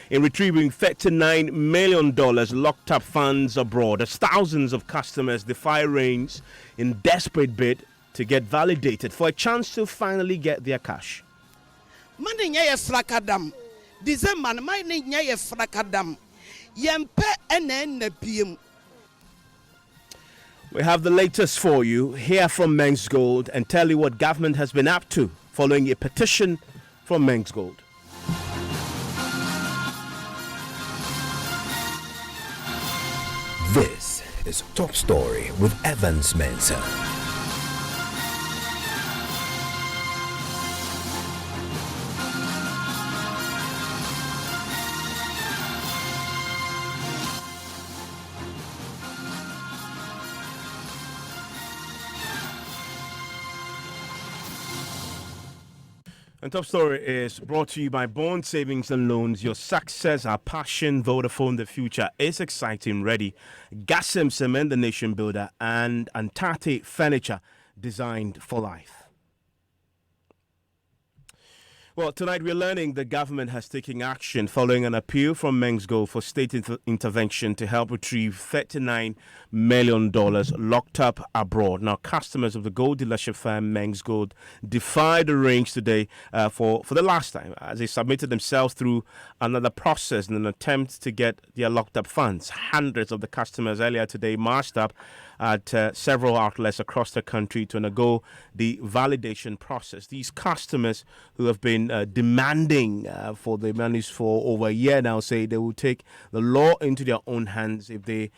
in retrieving $39 million locked up funds abroad as thousands of customers defy rains in desperate bid to get validated for a chance to finally get their cash. Money nye frakadam. December money nye frakadam. Yempe enen na piem. We have the latest for you, hear from Men's Gold and tell you what government has been up to following a petition from Men's Gold. This is Top Story with Evans Mensah. And Top Story is brought to you by Bond Savings and Loans. Your success, our passion. Vodafone, the future is exciting. Ready. Gassem Cement, the nation builder, and Antate Furniture, designed for life. Well, tonight we're learning the government has taken action following an appeal from Men's Gold for state intervention to help retrieve $39 million locked up abroad. Now, customers of the gold dealership firm Men's Gold defied the range today for the last time as they submitted themselves through another process in an attempt to get their locked up funds. Hundreds of the customers earlier today marched up at several outlets across the country to undergo the validation process. These customers who have been demanding for the monies for over a year now say they will take the law into their own hands if they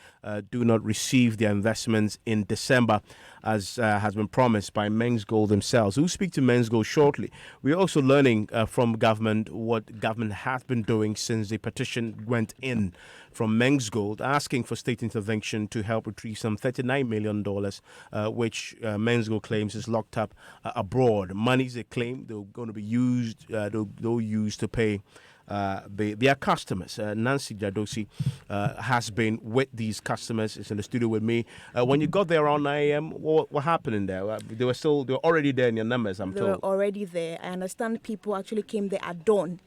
do not receive their investments in December, as has been promised by Men's Gold themselves. We'll speak to Men's Gold shortly. We're also learning from government what government has been doing since the petition went in from Men's Gold, asking for state intervention to help retrieve some $39 million, which Men's Gold claims is locked up abroad. Monies they claim they're going to be used, they'll use to pay their customers. Nancy Jadosi has been with these customers. Is in the studio with me. When you got there around 9 a.m., what happened in there? They were already there in your numbers, I'm told. They were already there. I understand people actually came there at dawn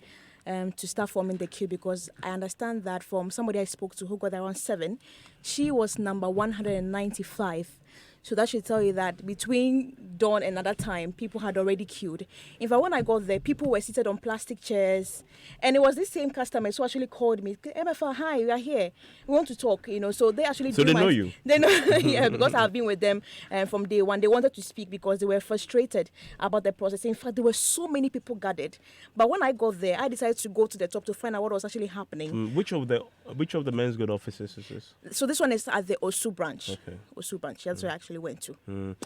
to start forming the queue, because I understand that from somebody I spoke to who got there around 7, she was number 195. So that should tell you that between dawn and another time, people had already queued. In fact, when I got there, people were seated on plastic chairs. And it was this same customers who actually called me. MFR, hi, we are here. We want to talk, So they actually So they know you? They know, yeah, because I've been with them from day one. They wanted to speak because they were frustrated about the process. In fact, there were so many people gathered. But when I got there, I decided to go to the top to find out what was actually happening. Which of the Men's Good offices is this? So this one is at the Osu branch. Okay. Osu branch. That's where I actually went to.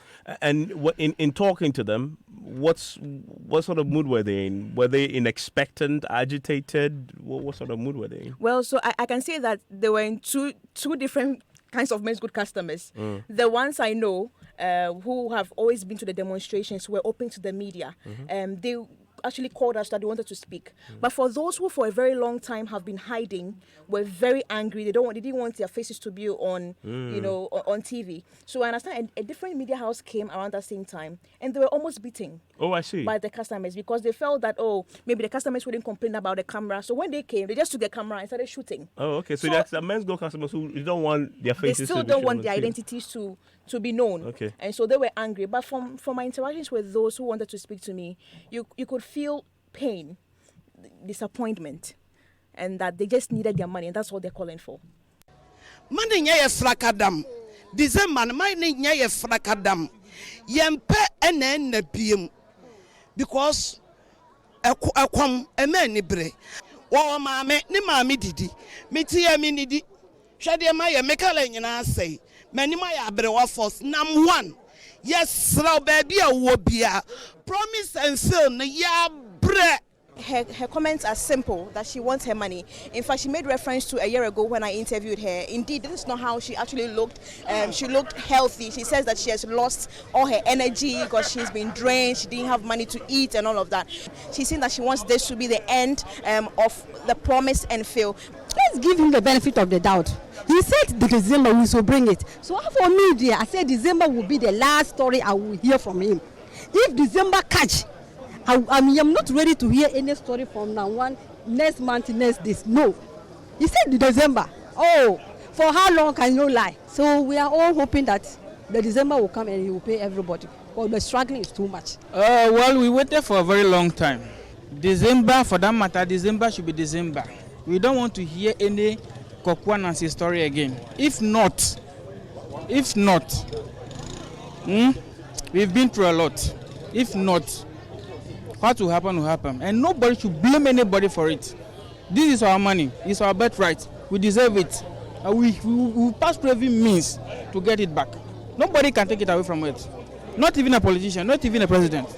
And what in talking to them, what sort of mood were they in? Were they in expectant, agitated? What sort of mood were they in? Well, so I can say that they were in two different kinds of Men's Good customers. The ones I know who have always been to the demonstrations were open to the media. They actually called us that they wanted to speak. But for those who for a very long time have been hiding, were very angry. They didn't want their faces to be on on TV. So I understand a different media house came around that same time, and they were almost beaten. Oh, I see. By the customers, because they felt that maybe the customers wouldn't complain about the camera. So when they came, they just took the camera and started shooting. Oh, okay. So that's the Men's Go customers who don't want their faces. They still don't want their identities to be known. Okay. And so they were angry. But from my interactions with those who wanted to speak to me, you could feel pain, disappointment, and that they just needed their money, and that's what they're calling for. Money nye frakadam. December money nye frakadam. Yempe enen na piem. Because akwam emeni bre. Wo maame ni maame didi. Meti ya mi nidi. Hwede ma ye mekala nyina asai. Mani ma ya abrewa force nam 1. Yes, raw baby a wo bia. Promise and fail na ya bre. Her comments are simple, that she wants her money. In fact, she made reference to a year ago when I interviewed her. Indeed, this is not how she actually looked. She looked healthy. She says that she has lost all her energy because she's been drained. She didn't have money to eat and all of that. She's saying that she wants this to be the end of the promise and fail. Let's give him the benefit of the doubt. He said December we will bring it. So for me, dear, I said December will be the last story I will hear from him. If December catch, I am not ready to hear any story from now on next month, next this. No. He said December. Oh, for how long can you lie? So we are all hoping that the December will come and he will pay everybody. But the struggling is too much. Well, we waited for a very long time. December, for that matter, December should be December. We don't want to hear any Kokwanansi story again. If not, we've been through a lot. If not, what will happen will happen. And nobody should blame anybody for it. This is our money. It's our birthright. We deserve it. We will pass through every means to get it back. Nobody can take it away from it. Not even a politician, not even a president.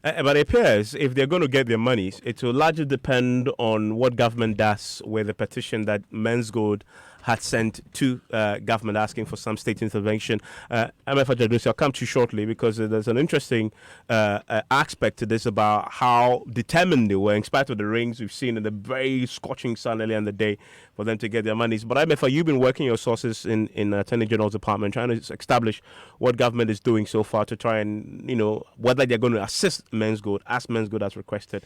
But it appears if they're going to get their monies, it will largely depend on what government does with the petition that Men's Gold had sent to government asking for some state intervention. MFA Jadusi, I'll come to you shortly because there's an interesting aspect to this about how determined they were in spite of the rains we've seen in the very scorching sun earlier in the day for them to get their monies. But MFA, you've been working your sources in Attorney General's department trying to establish what government is doing so far to try and, whether they're going to assist Men's Gold, as Men's Gold has requested,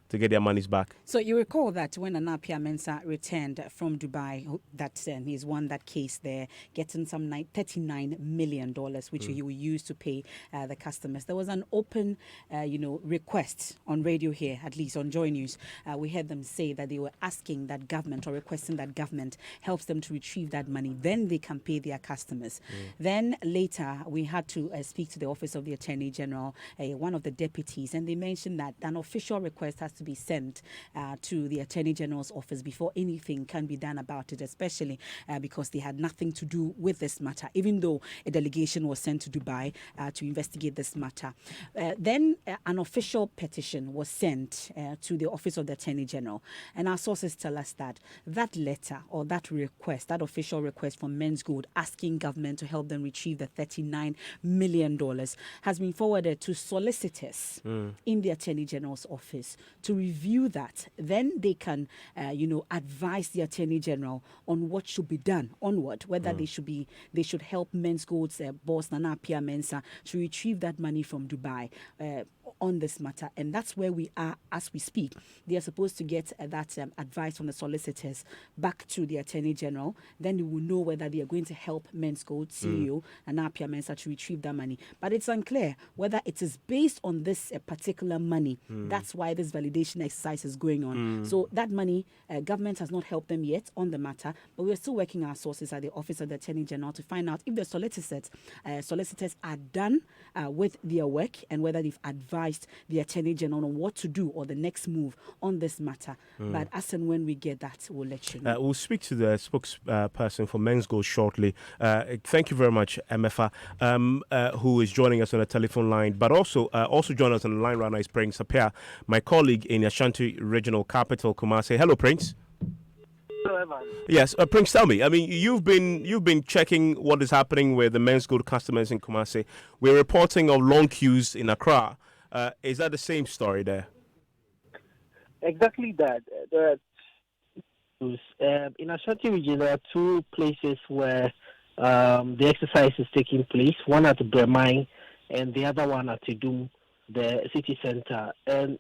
to get their monies back. So you recall that when Anapia Mensah returned from Dubai, that he's won that case there, getting some $39 million, which he will use to pay the customers. There was an open, request on radio here, at least on Joy News. We heard them say that they were asking that government or requesting that government helps them to retrieve that money. Then they can pay their customers. Then later, we had to speak to the Office of the Attorney General, one of the deputies, and they mentioned that an official request has to be sent to the Attorney General's office before anything can be done about it, especially because they had nothing to do with this matter, even though a delegation was sent to Dubai to investigate this matter. Then an official petition was sent to the Office of the Attorney General, and our sources tell us that that letter or that request, that official request from Men's Gold asking government to help them retrieve the $39 million has been forwarded to solicitors in the Attorney General's office to review that. Then they can, advise the Attorney General on what should be done onward, whether they should help Men's Gold's boss Nana Appiah Mensah to retrieve that money from Dubai on this matter. And that's where we are as we speak. They are supposed to get that advice from the solicitors back to the Attorney General. Then we will know whether they are going to help Men's Gold CEO Nana Appiah Mensah to retrieve that money. But it's unclear whether it is based on this particular money. That's why this validation exercise is going on. So that money, government has not helped them yet on the matter, but we're still working our sources at the Office of the Attorney General to find out if the solicitors are done with their work and whether they've advised the Attorney General on what to do or the next move on this matter. But as and when we get that, we'll let you know. We'll speak to the spokesperson for Men's Gold shortly. Thank you very much, MFA, who is joining us on the telephone line, but also join us on the line right now is Prince Appiah, my colleague in Ashanti Regional Capital, Kumasi. Hello, Prince. Hello, Evan. Yes, Prince, tell me. I mean, you've been checking what is happening with the Men's Gold customers in Kumasi. We're reporting of long queues in Accra. Is that the same story there? Exactly that. In Ashanti region, there are two places where the exercise is taking place. One at Bremai and the other one at Idum, the city center. And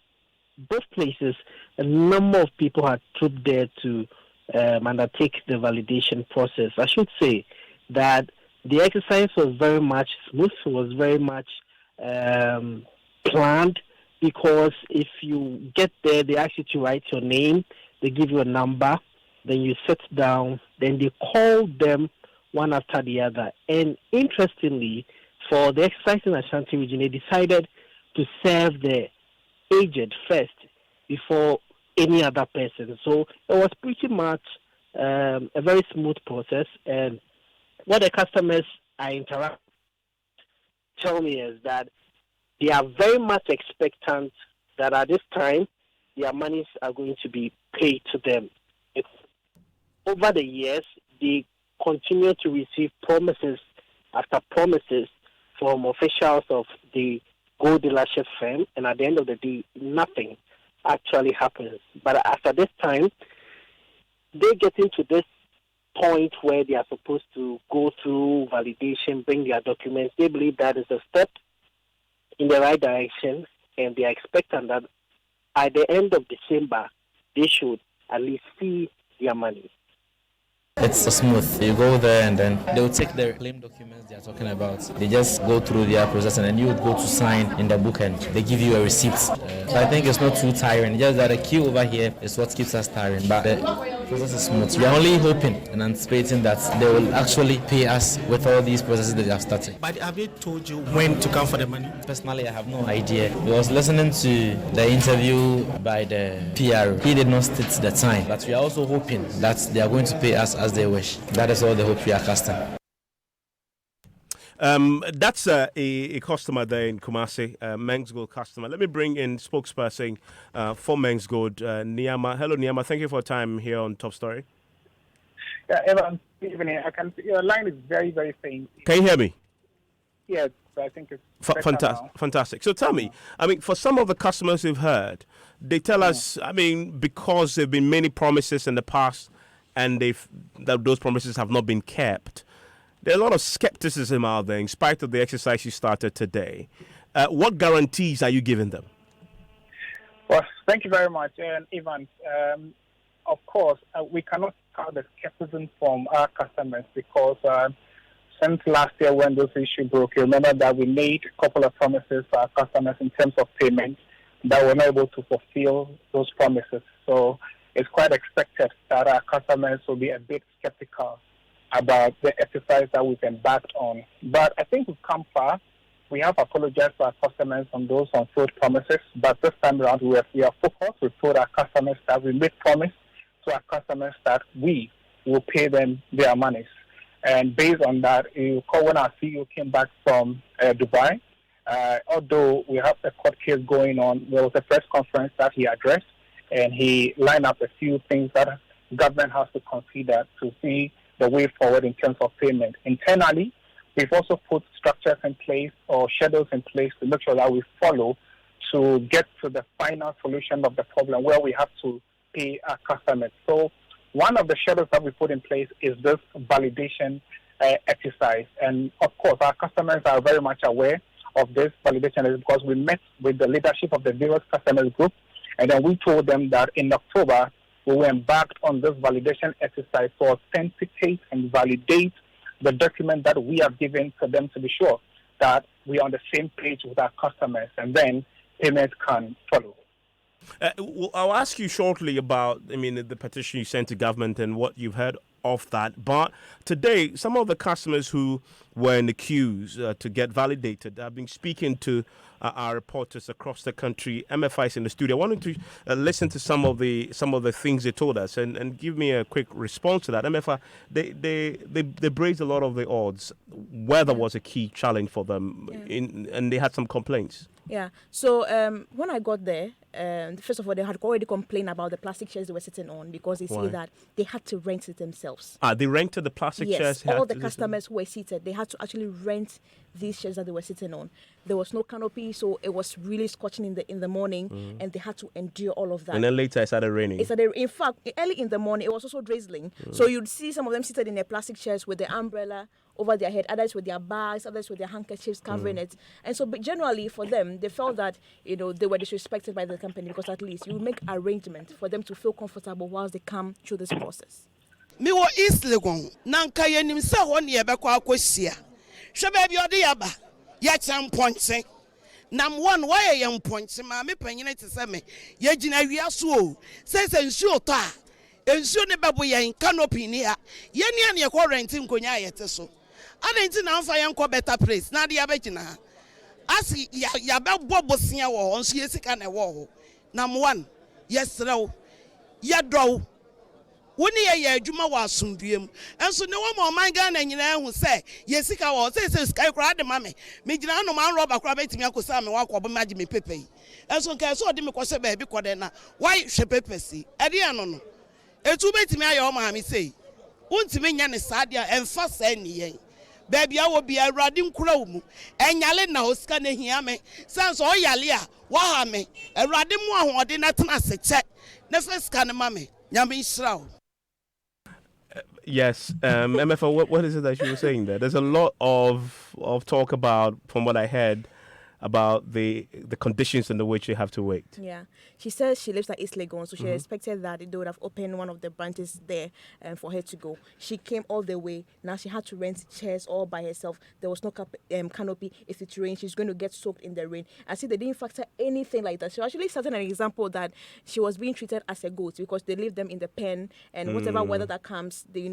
both places, a number of people had trooped there to undertake the validation process. I should say that the exercise was very much smooth, was very much planned, because if you get there, they ask you to write your name, they give you a number, then you sit down, then they call them one after the other. And interestingly, for the exercise in Ashanti region, they decided to serve the aged first before any other person. So it was pretty much a very smooth process. And what the customers I interact tell me is that they are very much expectant that at this time their monies are going to be paid to them. Over the years, they continue to receive promises after promises from officials of the gold dealership firm, and at the end of the day, nothing actually happens. But after this time, they get into this point where they are supposed to go through validation, bring their documents. They believe that is a step in the right direction, and they are expecting that at the end of December, they should at least see their money. It's so smooth. You go there and then they'll take their claim documents they are talking about. They just go through their process and then you would go to sign in the book and they give you a receipt. So I think it's not too tiring. Just that the queue over here is what keeps us tiring. But the process is smooth. We are only hoping and anticipating that they will actually pay us with all these processes that they have started. But have they told you when to come for the money? Personally, I have no idea. I was listening to the interview by the PR. He did not state the time. But we are also hoping that they are going to pay us as they wish. That is all the hope we are casting. That's a customer there in Kumasi, Men's Gold customer. Let me bring in spokesperson for Men's Gold, Niama. Hello, Niama. Thank you for your time here on Top Story. Yeah, Evan, good evening. I can see your line is very, very faint. Can you hear me? Yes, I think it's fantastic. So tell me, I mean, for some of the customers you've heard, they tell us, I mean, because there have been many promises in the past and those promises have not been kept, there's a lot of skepticism out there in spite of the exercise you started today. What guarantees are you giving them? Well, thank you very much, Ivan. Of course, we cannot count the skepticism from our customers because since last year when those issues broke, you remember that we made a couple of promises to our customers in terms of payment that were not able to fulfill those promises. So it's quite expected that our customers will be a bit skeptical about the exercise that we've embarked on. But I think we've come far. We have apologized to our customers on those unfulfilled promises, but this time around we are focused. We've told our customers that we made promise to our customers that we will pay them their monies. And based on that, you recall when our CEO came back from Dubai, although we have a court case going on, there was a press conference that he addressed, and he lined up a few things that government has to consider to see the way forward in terms of payment. Internally, we've also put structures in place or schedules in place to make sure that we follow to get to the final solution of the problem where we have to pay our customers. So one of the schedules that we put in place is this validation exercise. And of course, our customers are very much aware of this validation because we met with the leadership of the various customers group, and then we told them that in October, we were embarked on this validation exercise to authenticate and validate the document that we have given to them to be sure that we are on the same page with our customers, and then payments can follow. I'll ask you shortly about, the petition you sent to government and what you've heard of that. But today, some of the customers who were in the queues to get validated, I've been speaking to our reporters across the country. MFI is in the studio. I wanted to listen to some of the things they told us and give me a quick response to that. MFI, they braved a lot of the odds. Weather was a key challenge for them, and they had some complaints. Yeah. So when I got there, first of all, they had already complained about the plastic chairs they were sitting on because they say that they had to rent it themselves. They rented the plastic chairs? Yes, all the customers who were seated, they had to actually rent these chairs that they were sitting on. There was no canopy, so it was really scorching in the morning, and they had to endure all of that. And then later it started raining. In fact, early in the morning, it was also drizzling. So you'd see some of them seated in their plastic chairs with the umbrella over their head, others with their bags, others with their handkerchiefs covering it. And so but generally for them, they felt that, they were disrespected by the company because at least you make arrangements for them to feel comfortable whilst they come through this process. Me wo East Legon, nanka yenim se ho ne yebekwa akosia. Hwe ba bi ode yaba, ya champonche. Nam one why yam ponche ma me panyine te se me. Ye gina wiaso o. Se nsuo to a. Nsuo ne bebo yen canopy ni a. Ye ne ye ko rent nkonya yete so. Adenti na mfa yen ko better place na de abegina. Asi ya bebo bosia wo nso ye sika na wo ho. Nam one yesrew. Ye dow. Woni ye adwuma wa asomduem enso ne wo ma man ga na nyina hu se ye sika wo se sky kra de mame me gina no man roba kra betimi akosa me wa kwabo maji me pepe enso nka so de me kwose ba bi kode na why hwe pepe si ade ya no etu betimi aye o ma me sei untimi nya ne saade a emfa sa ni yen ba bia wo bia awrade nkura wo mu enyale na osika na hia me sense o yale a wa ha me awrade mu ahode na tena se che ne feska ne mame nyame israel. Yes, MFO, what is it that you were saying there? There's a lot of talk about, from what I heard, about the conditions under which they have to wait. Yeah, she says she lives at East Legon, so she expected that they would have opened one of the branches there for her to go. She came all the way. Now she had to rent chairs all by herself. There was no canopy. If it rains, she's going to get soaked in the rain. I see they didn't factor anything like that. She actually started an example that she was being treated as a goat because they leave them in the pen, and whatever weather that comes, they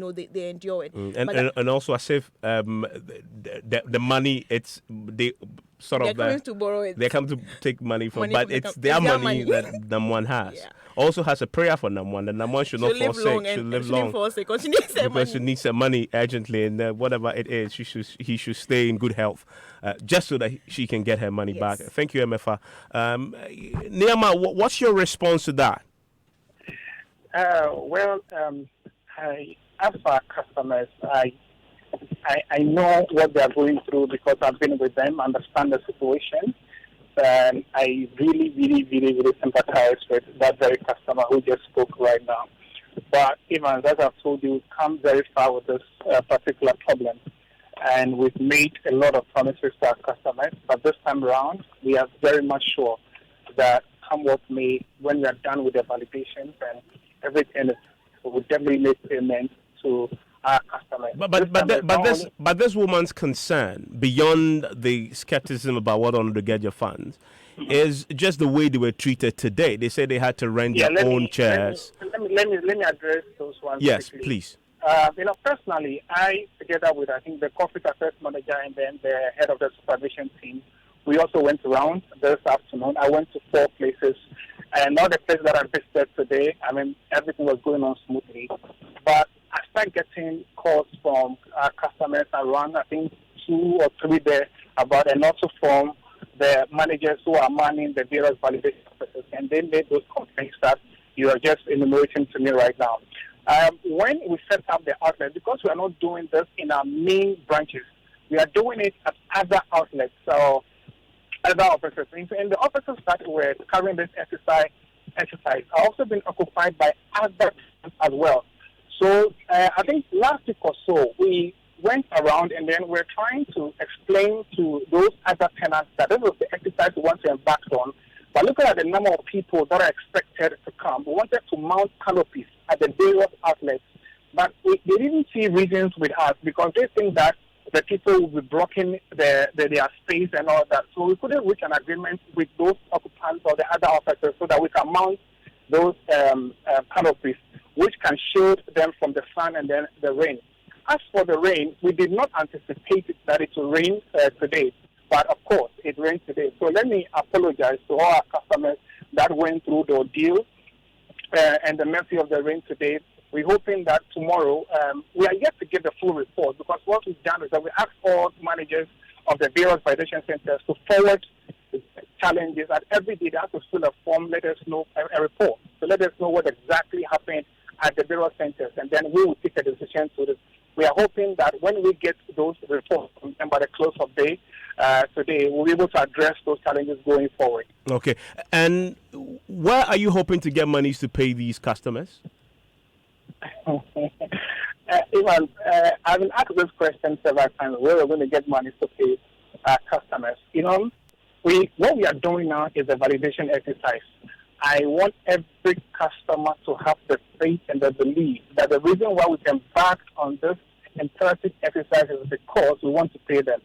endure it. And also as if the money, it's they sort they're of coming to borrow it. they come to take money from, Money but from it's their money that Namwan has. Yeah. Also has a prayer for Namwan. That Namwan should not forsake. Should live long because she needs because she needs some money urgently, and whatever it is, he should stay in good health, just so that she can get her money back. Thank you, MFA. Niama, what's your response to that? As for our customers, I know what they are going through because I've been with them, understand the situation, and I really, really, really, really sympathize with that very customer who just spoke right now. But even as I've told you, we've come very far with this particular problem, and we've made a lot of promises to our customers. But this time around, we are very much sure that come what may, when we are done with the validations and everything, we will definitely make payments to our customers. But this woman's concern, beyond the skepticism about whether or not to get your funds, is just the way they were treated today. They said they had to rent their own chairs. Let me address those ones. Yes, quickly. please. Personally, I, together with, I think, the corporate affairs manager and then the head of the supervision team, we also went around this afternoon. I went to 4 places, and all the places that I visited today, everything was going on smoothly. But I started getting calls from our customers around, I think, 2 or 3 there about, and also from the managers who are manning the various validation processes, and they made those complaints that you are just enumerating to me right now. When we set up the outlet, because we are not doing this in our main branches, we are doing it at other outlets, so other offices. And the offices that were carrying this exercise are also been occupied by other as well. So I think last week or so, we went around and then we're trying to explain to those other tenants that this was the exercise we want to embark on. But looking at the number of people that are expected to come, we wanted to mount canopies at the various outlets. But they didn't see reasons with us because they think that the people will be blocking their space and all that. So we couldn't reach an agreement with those occupants or the other officers so that we can mount those canopies, which can shield them from the sun and then the rain. As for the rain, we did not anticipate that it will rain today, but of course it rained today. So let me apologize to all our customers that went through the ordeal and the mercy of the rain today. We're hoping that tomorrow, we are yet to get the full report because what we've done is that we asked all managers of the various validation centers to forward challenges that every day they have to fill a form, let us know a report. So let us know what exactly happened at the various centers, and then we will take a decision to this. We are hoping that when we get those reports and by the close of day today, we'll be able to address those challenges going forward. Okay. And where are you hoping to get monies to pay these customers? Ivan, I've been asked this question several times, where we're going to get money to pay our customers. What we are doing now is a validation exercise. I want every customer to have the faith and the belief that the reason why we can back on this imperative exercise is because we want to pay them.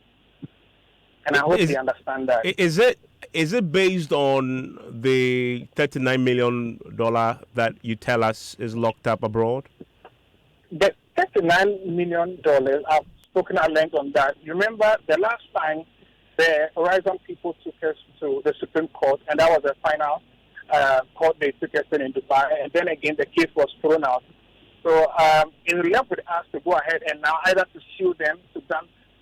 And I hope they understand that. Is it based on the $39 million that you tell us is locked up abroad? The $39 million, I've spoken at length on that. You remember the last time the Horizon people took us to the Supreme Court, and that was the final court they took us in Dubai, and then again the case was thrown out. So it's left with us to go ahead and now either to sue them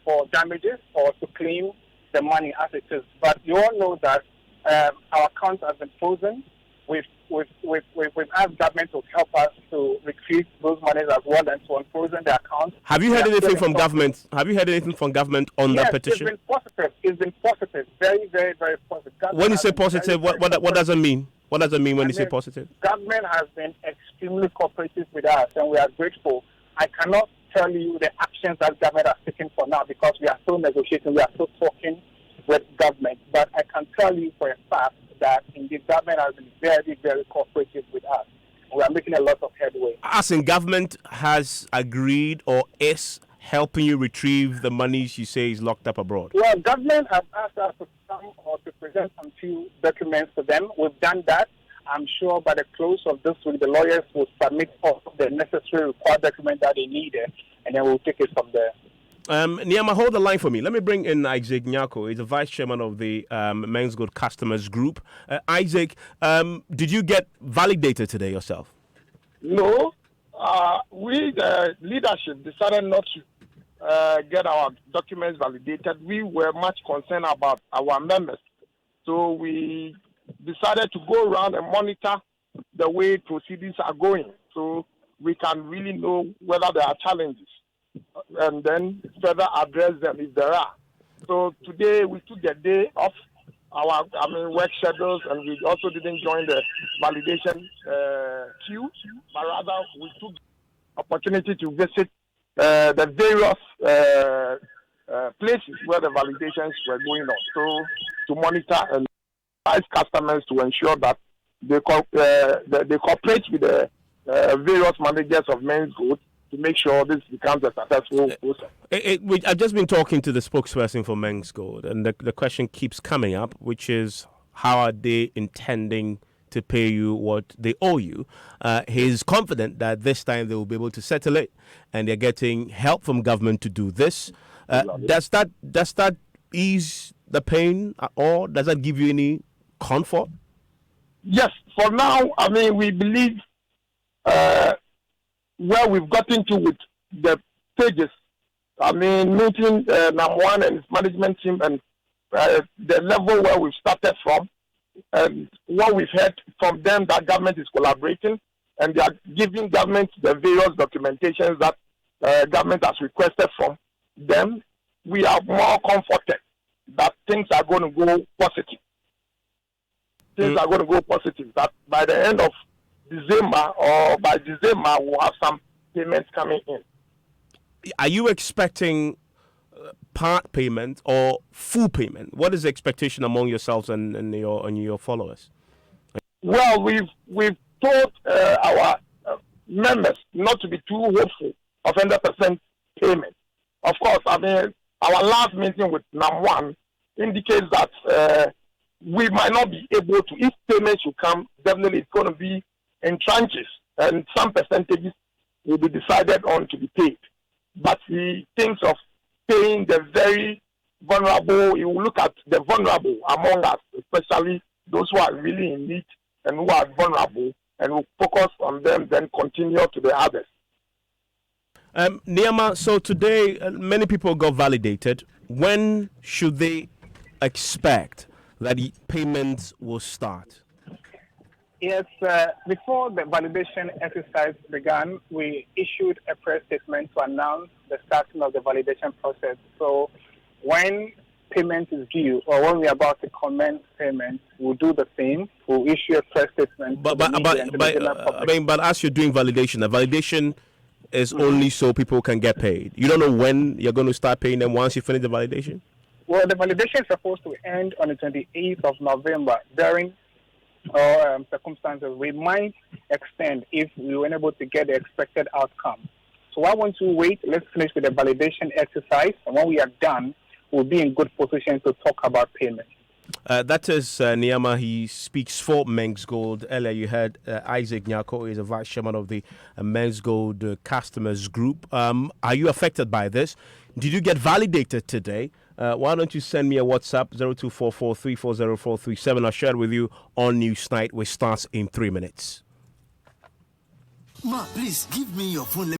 for damages or to claim the money as it is. But you all know that our accounts have been frozen. We've asked government to help us to retrieve those monies as well and to unfrozen the accounts. Have you heard anything from government? Have you heard anything from government on that petition? It's been positive. It's been positive. Very, very, very positive. When you say positive, what does it mean? What does it mean when you say positive? Government has been extremely cooperative with us, and we are grateful. I cannot tell you the actions that government has taken for now because we are still negotiating, we are still talking with government. But I can tell you for a fact that indeed government has been very, very cooperative with us. We are making a lot of headway. As in, government has agreed or is helping you retrieve the monies you say is locked up abroad? Well, government has asked us to come or to present some few documents to them. We've done that. I'm sure by the close of this week, the lawyers will submit all the necessary required documents that they needed, and then we'll take it from there. Niama, hold the line for me. Let me bring in Isaac Nyako. He's the vice chairman of the Men's Good Customers Group. Isaac, did you get validated today yourself? No. We, the leadership, decided not to get our documents validated. We were much concerned about our members. So we decided to go around and monitor the way proceedings are going so we can really know whether there are challenges and then further address them if there are. So today we took the day off our work schedules, and we also didn't join the validation queue, but rather we took the opportunity to visit the various places where the validations were going on, so to monitor and advise customers to ensure that they cooperate with the various managers of men's goods to make sure this becomes a successful process. I've just been talking to the spokesperson for Men's Gold, and the question keeps coming up, which is how are they intending to pay you what they owe you? He's confident that this time they will be able to settle it, and they're getting help from government to do this. Does that ease the pain, or does that give you any comfort? Yes, for now, we believe where we've gotten to with the stages, meeting Nam1 and his management team and the level where we've started from, and what we've heard from them that government is collaborating and they are giving government the various documentations that government has requested from them, we are more comforted that things are going to go positive. Things are going to go positive. That by the end of December or by December, we'll have some payments coming in. Are you expecting part payment or full payment? What is the expectation among yourselves and your followers? Well, we've told our members not to be too hopeful of 100% payment. Of course, our last meeting with Nam1 indicates that we might not be able to. If payments should come, definitely it's going to be in tranches, and some percentages will be decided on to be paid. But he thinks of paying the very vulnerable. He will look at the vulnerable among us, especially those who are really in need and who are vulnerable, and will focus on them, then continue to the others. Niama, so today many people got validated. When should they expect that the payments will start? Yes, before the validation exercise began, we issued a press statement to announce the starting of the validation process. So when payment is due or when we are about to commence payment, we'll do the same. We'll issue a press statement. But as you're doing validation, the validation is only so people can get paid. You don't know when you're going to start paying them once you finish the validation? Well, the validation is supposed to end on the 28th of November. During our circumstances, we might extend if we were unable to get the expected outcome. So I want to wait. Let's finish with the validation exercise. And when we are done, we'll be in good position to talk about payment. That is Niama. He speaks for Men's Gold. Earlier you heard Isaac Nyako is a vice chairman of the Men's Gold Customers Group. Are you affected by this? Did you get validated today? Why don't you send me a WhatsApp 0244340437? I'll share it with you on Newsnight, which starts in 3 minutes. Ma, please give me your phone.